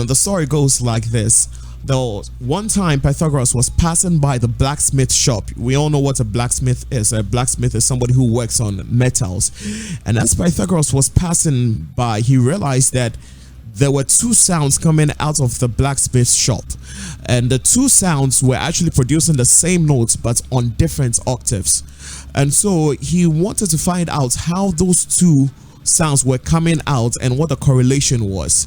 The story goes like this. Though one time Pythagoras was passing by the blacksmith shop. We all know what a blacksmith is. A blacksmith is somebody who works on metals. And as Pythagoras was passing by, he realized that there were two sounds coming out of the blacksmith shop, and the two sounds were actually producing the same notes but on different octaves. And so he wanted to find out how those two sounds were coming out and what the correlation was.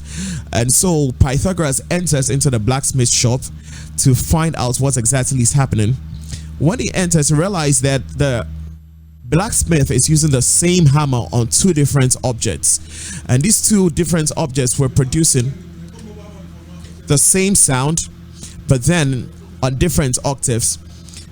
And so Pythagoras enters into the blacksmith shop to find out what exactly is happening. When he enters, he realized that the blacksmith is using the same hammer on two different objects, and these two different objects were producing the same sound but then on different octaves.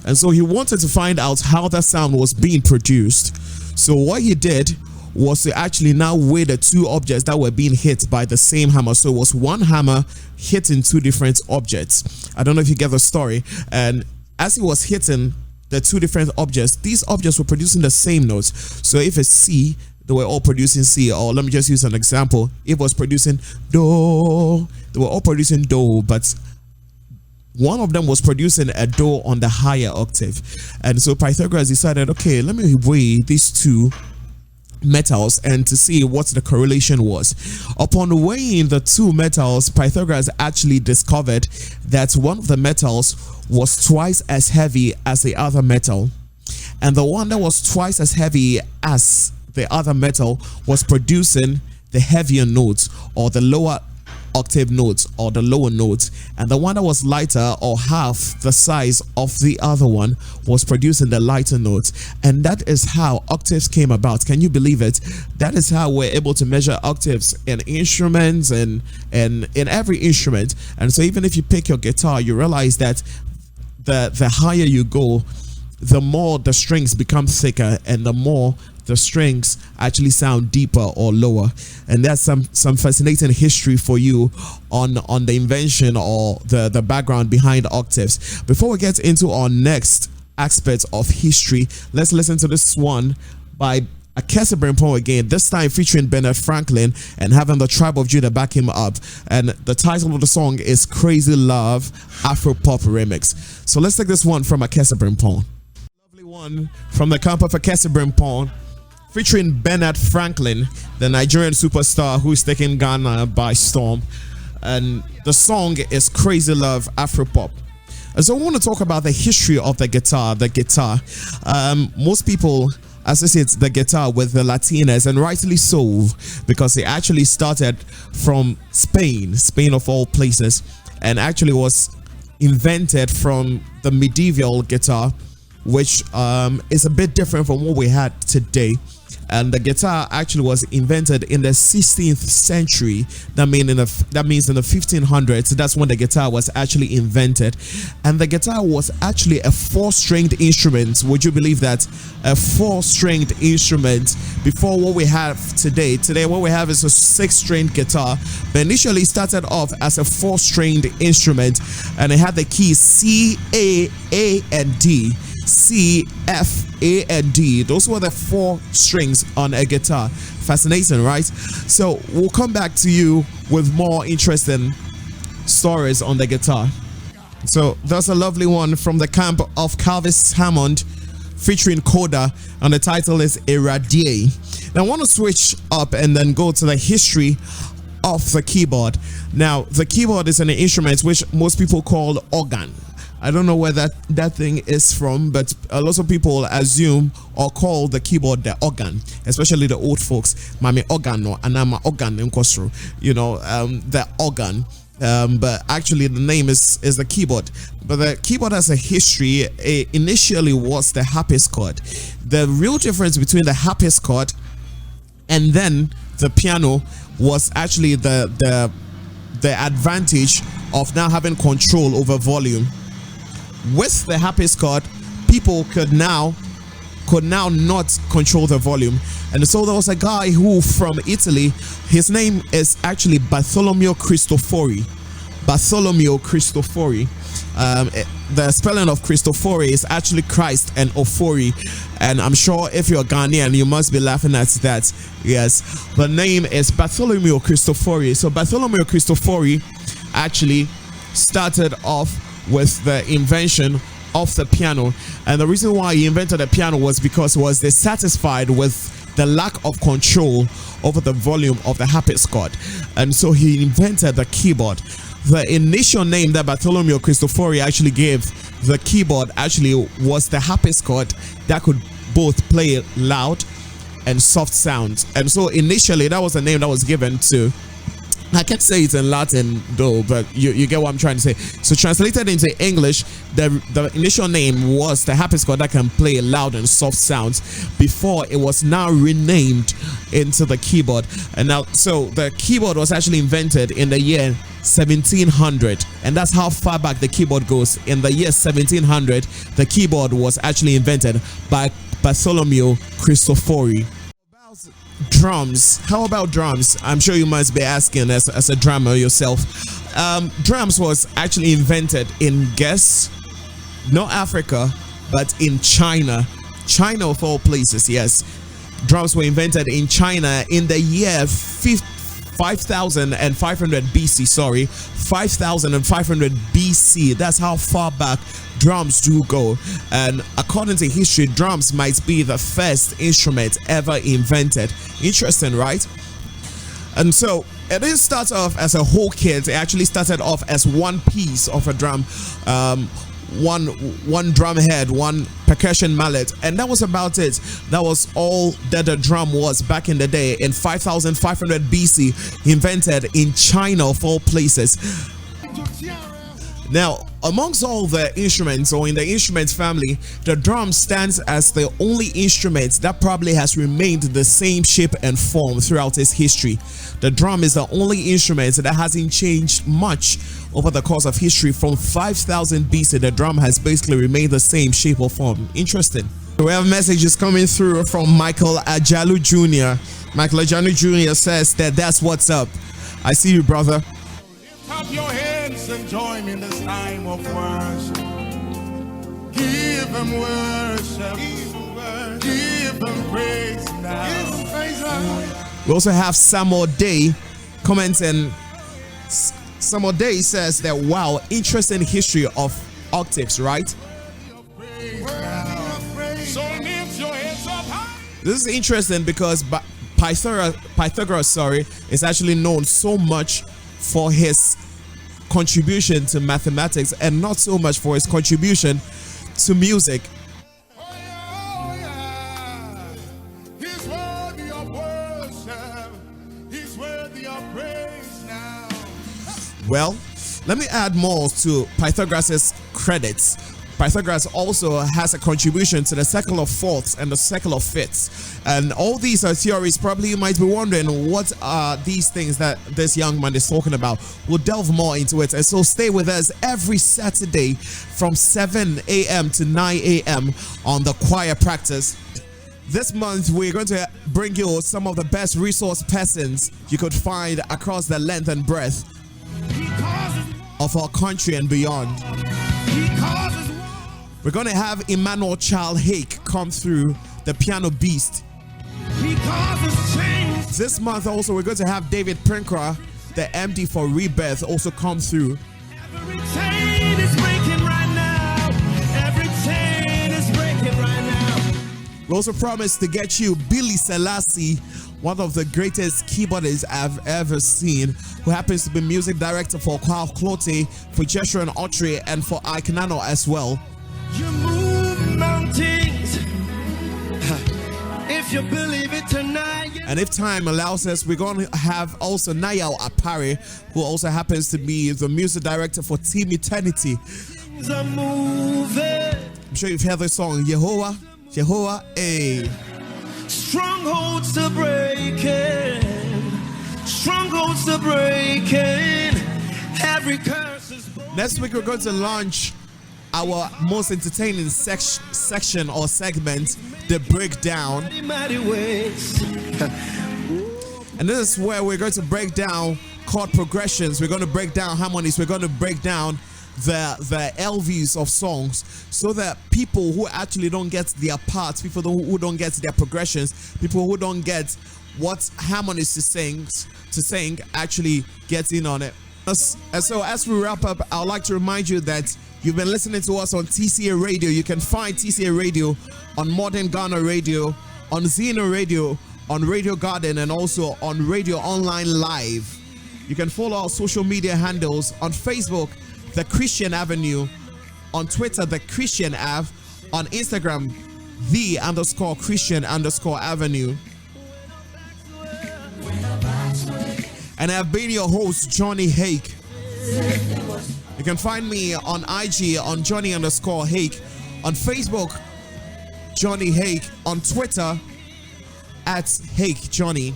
And so he wanted to find out how that sound was being produced. So what he did was to actually now weigh the two objects that were being hit by the same hammer. So it was one hammer hitting two different objects. I don't know if you get the story. And as he was hitting the two different objects, these objects were producing the same notes. So if it's C, they were all producing C. Or let me just use an example. If it was producing Do, they were all producing Do, but one of them was producing a Do on the higher octave. And so Pythagoras decided, okay, let me weigh these two metals and to see what the correlation was. Upon weighing the two metals, Pythagoras actually discovered that one of the metals was twice as heavy as the other metal, and the one that was twice as heavy as the other metal was producing the heavier notes, or the lower octave notes, or the lower notes, and the one that was lighter or half the size of the other one was producing the lighter notes. And that is how octaves came about. Can you believe it? That is how we're able to measure octaves in instruments and in every instrument. And so even if you pick your guitar, you realize that the higher you go, the more the strings become thicker and the more the strings actually sound deeper or lower. And that's some fascinating history for you on the invention or the background behind octaves. Before we get into our next aspect of history, let's listen to this one by Akesebrimpo again, this time featuring Bernard Franklin and having the Tribe of Judah back him up. And the title of the song is Crazy Love Afro Pop Remix. So let's take this one from Akesebrimpo. Lovely one from the camp of Akesebrimpo, featuring Bernard Franklin, the Nigerian superstar who's taking Ghana by storm. And the song is Crazy Love Afro Pop. And so I want to talk about the history of the guitar. Most people associate the guitar with the Latinas, and rightly so, because it actually started from Spain of all places, and actually was invented from the medieval guitar, which is a bit different from what we had today. And the guitar actually was invented in the 16th century. That means in the 1500s. That's when the guitar was actually invented. And the guitar was actually a 4-stringed instrument. Would you believe that? A 4-stringed instrument before what we have today. Today what we have is a 6-stringed guitar. But initially started off as a 4-stringed instrument, and it had the keys C, A, and D. C, F, A, and D. Those were the 4 strings on a guitar. Fascinating, right? So we'll come back to you with more interesting stories on the guitar. So that's a lovely one from the camp of Calvis Hammond featuring Coda, and the title is Irradie. Now I want to switch up and then go to the history of the keyboard. Now the keyboard is an instrument which most people call organ. I don't know where that thing is from, but a lot of people assume or call the keyboard the organ, especially the old folks. Mami organ or anama organ in Kosro, the organ. But actually the name is the keyboard. But the keyboard has a history. It initially was the harpsichord. The real difference between the harpsichord and then the piano was actually the advantage of now having control over volume. With the harpsichord, people could now not control the volume. And so there was a guy who from Italy, his name is actually Bartholomew Christopher. the spelling of Christopher is actually Christ and Ofori, and I'm sure if you're Ghanaian you must be laughing at that. Yes, the name is Bartholomew Christopher. So Bartholomew Christopher actually started off with the invention of the piano, and the reason why he invented the piano was because he was dissatisfied with the lack of control over the volume of the harpsichord, and so he invented the keyboard. The initial name that Bartholomew Christopher actually gave the keyboard actually was the harpsichord that could both play loud and soft sounds, and so initially that was the name that was given to. I can't say it in Latin though, but you get what I'm trying to say. So translated into English, the initial name was the harpsichord that can play loud and soft sounds, before it was now renamed into the keyboard. And now, so the keyboard was actually invented in the year 1700, and that's how far back the keyboard goes. In the year 1700, the keyboard was actually invented by Bartholomew Christopher. Drums. How about drums? I'm sure you must be asking as a drummer yourself. Drums was actually invented in, guess, not Africa, but in China. China of all places, yes. Drums were invented in China in the year 5500 BC, sorry. 5500 BC. That's how far back drums do go, and according to history, drums might be the first instrument ever invented. Interesting, right? And so it didn't start off as a whole kit. It actually started off as one piece of a drum, one drum head, one percussion mallet, and that was about it. That was all that the drum was back in the day. In 5500 BC, invented in China of all places. Now, amongst all the instruments, or in the instrument family, the drum stands as the only instrument that probably has remained the same shape and form throughout its history. The drum is the only instrument that hasn't changed much over the course of history. From 5000 BC, the drum has basically remained the same shape or form. Interesting. We have messages coming through from Michael Ajalu Jr. Michael Ajalu Jr. says that that's what's up. I see you, brother. Clap your hands and join me in this time of worship. Give him worship. Give him praise now. We also have Samuel Day commenting. Samuel Day says that, wow, interesting history of octaves, right? This is interesting because Pythagoras, is actually known so much for his contribution to mathematics and not so much for his contribution to music. He's worthy of worship. He's worthy of praise now. Well, let me add more to Pythagoras' credits. Pythagoras also has a contribution to the circle of fourths and the circle of fifths, and all these are theories. Probably you might be wondering, what are these things that this young man is talking about? We'll delve more into it, and so stay with us every Saturday from 7 a.m. to 9 a.m. on the choir practice. This month we're going to bring you some of the best resource persons you could find across the length and breadth of our country and beyond. We're going to have Emmanuel Child Haick come through, the piano beast. This month also we're going to have David Prinkra, the MD for Rebirth, also come through. Every chain is breaking right now. Every chain is breaking right now. We also promised to get you Billy Selassie, one of the greatest keyboardists I've ever seen, who happens to be music director for Kwal Clote, for Jeshua and Autry, and for Ike Nano as well. You move mountains. If you believe it tonight. And if time allows us, we're going to have also Nayao Apare, who also happens to be the music director for Team Eternity. I'm sure you've heard the song Yehovah, eh. Strongholds to breaking. Strongholds to breaking. Every curse is broken. Next week we're going to launch our most entertaining section or segment, the breakdown. And this is where we're going to break down chord progressions, we're going to break down harmonies, we're going to break down the LVs of songs, so that people who actually don't get their parts, people who don't get their progressions, people who don't get what harmonies to sing actually get in on it. And so as we wrap up, I would like to remind you that you've been listening to us on TCA Radio. You can find TCA Radio on Modern Ghana Radio, on Zeno Radio, on Radio Garden, and also on Radio Online Live. You can follow our social media handles on Facebook, The Christian Avenue, on Twitter, The Christian Ave, on Instagram, _Christian_Avenue. And I've been your host, Johnny Haick. You can find me on IG on Johnny_Haick, on Facebook, Johnny Haick, on Twitter @Haick Johnny.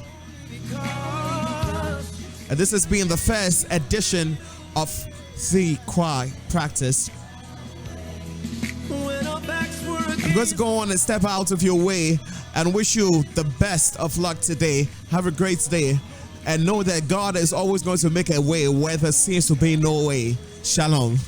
And this has been the first edition of the choir practice. I'm going to go on and step out of your way and wish you the best of luck today. Have a great day, and know that God is always going to make a way where there seems to be no way. Shalom.